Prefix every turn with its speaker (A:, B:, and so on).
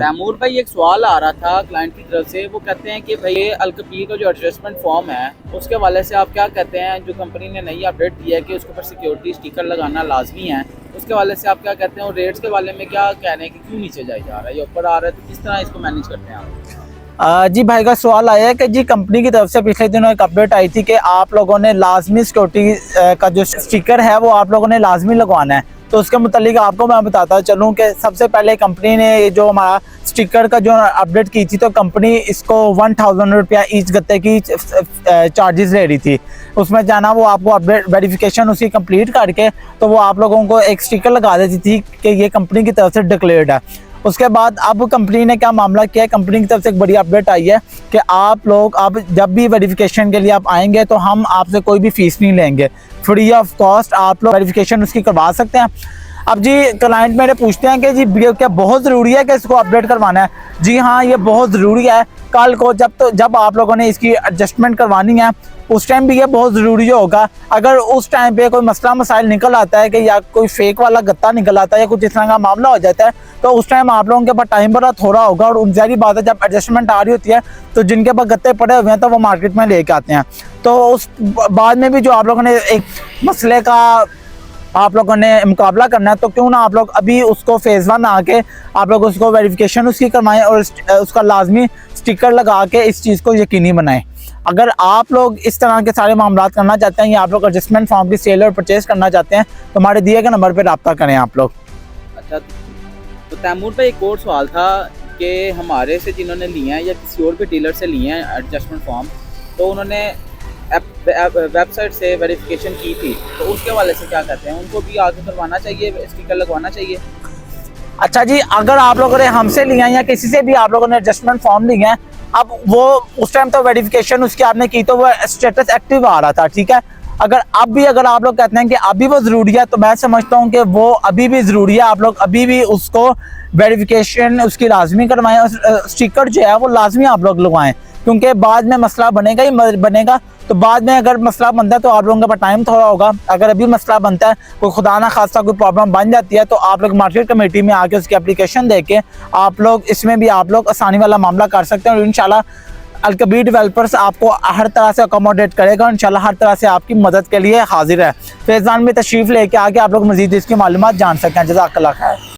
A: तैमूर भाई, एक सवाल आ रहा था क्लाइंट की तरफ से। वो कहते हैं कि भाई ये अलकबीर का जो एडजस्टमेंट फॉर्म है उसके हवाले से आप क्या कहते हैं? जो कंपनी ने नई अपडेट दी है कि उसके ऊपर सिक्योरिटी स्टिकर लगाना लाजमी है, उसके हवाले से आप क्या कहते हैं? और रेट्स के बारे में क्या कह रहे हैं कि क्यों नीचे जाए जा रहा है या ऊपर आ रहा है, तो किस तरह इसको मैनेज करते हैं आप?
B: जी भाई का सवाल आया है कि जी कंपनी की तरफ से पिछले दिनों एक अपडेट आई थी कि आप लोगों ने लाजमी सिक्योरिटी का जो स्टिकर है वो आप लोगों ने लाजमी लगवाना है। तो उसके मुतालिक आपको मैं बताता चलूँ कि सबसे पहले कंपनी ने जो हमारा स्टिकर का जो अपडेट की थी, तो कंपनी इसको 1000 रुपया ईच गत्ते की चार्जेस ले रही थी। उसमें जाना वो आपको अपडेट वेरिफिकेशन उसकी कंप्लीट करके तो वो आप लोगों को एक स्टिकर लगा देती थी कि ये कंपनी की तरफ से डिक्लेयर्ड है। उसके बाद अब कंपनी ने क्या मामला किया है, कंपनी की तरफ से एक बड़ी अपडेट आई है कि आप लोग अब जब भी वेरिफिकेशन के लिए आप आएंगे तो हम आपसे कोई भी फीस नहीं लेंगे, फ्री ऑफ कॉस्ट आप लोग वेरिफिकेशन उसकी करवा सकते हैं। अब जी क्लाइंट मेरे पूछते हैं कि जी क्या बहुत ज़रूरी है कि इसको अपडेट करवाना है? जी हाँ, ये बहुत ज़रूरी है। कल को जब आप लोगों ने इसकी एडजस्टमेंट करवानी है उस टाइम भी ये बहुत ज़रूरी होगा। अगर उस टाइम पे कोई मसला मसाइल निकल आता है कि या कोई फेक वाला गत्ता निकल आता है या कुछ इस तरह का मामला हो जाता है, तो उस टाइम आप लोगों के पास टाइम बड़ा थोड़ा होगा। और ज़ाहिर बात है, जब एडजस्टमेंट आ रही होती है तो जिनके पास गत्ते पड़े हुए हैं तो वो मार्केट में लेके आते हैं। तो उस बाद में भी जो आप लोगों ने एक मसले का आप लोगों ने मुकाबला करना है, तो क्यों ना आप लोग अभी उसको फेज़ 1 आके आप लोग उसको वेरिफिकेशन उसकी करवाएं और उसका लाजमी स्टिकर लगा के इस चीज़ को यकीनी बनाएं। अगर आप लोग इस तरह के सारे मामला करना चाहते हैं या आप लोग एडजस्टमेंट फॉर्म की सेल और परचेज़ करना चाहते हैं तो हमारे दिए गए नंबर पर रब्ता करें आप लोग।
A: अच्छा, तो तैमूर भाई एक और सवाल था कि हमारे से जिन्होंने लिए हैं या किसी और भी डीलर से लिए हैं एडजस्टमेंट फॉर्म, तो उन्होंने वेबसाइट से वेरिफिकेशन की थी, तो उसके हवाले से क्या कहते हैं? उनको भी आगे करवाना चाहिए, स्टिकर लगवाना चाहिए?
B: अच्छा जी, अगर आप लोगों ने हमसे लिया है या किसी से भी आप लोगों ने एडजस्टमेंट फॉर्म लिया है, अब वो उस टाइम तो वेरिफिकेशन उसकी आपने की तो वो स्टेटस एक्टिव आ रहा था, ठीक है। अगर आप लोग कहते हैं कि अभी वो ज़रूरी है, तो मैं समझता हूँ कि वो अभी भी ज़रूरी है। आप लोग अभी भी उसको वेरिफिकेशन उसकी लाजमी करवाएं और स्टिकर जो है वो लाजमी आप लोग लगवाएं, क्योंकि बाद में मसला बनेगा ही बनेगा। तो बाद में अगर मसला बनता है तो आप लोगों के पास टाइम थोड़ा होगा। अगर अभी मसला बनता है, कोई खुदा ना खासा कोई प्रॉब्लम बन जाती है, तो आप लोग मार्केट कमेटी में आके उसकी एप्लीकेशन दे के आप लोग इसमें भी आप लोग आसानी वाला मामला कर सकते हैं। और इंशाल्लाह अलकबीर डेवलपर्स आपको हर तरह से अकोमोडेट करेगा और इंशाल्लाह हर तरह से आपकी मदद के लिए हाजिर है। फेज़ 1 में तशरीफ़ लेके आके आप लोग मज़ीद इसकी मालूमात जान सकें। जज़ाकल्लाह खैर।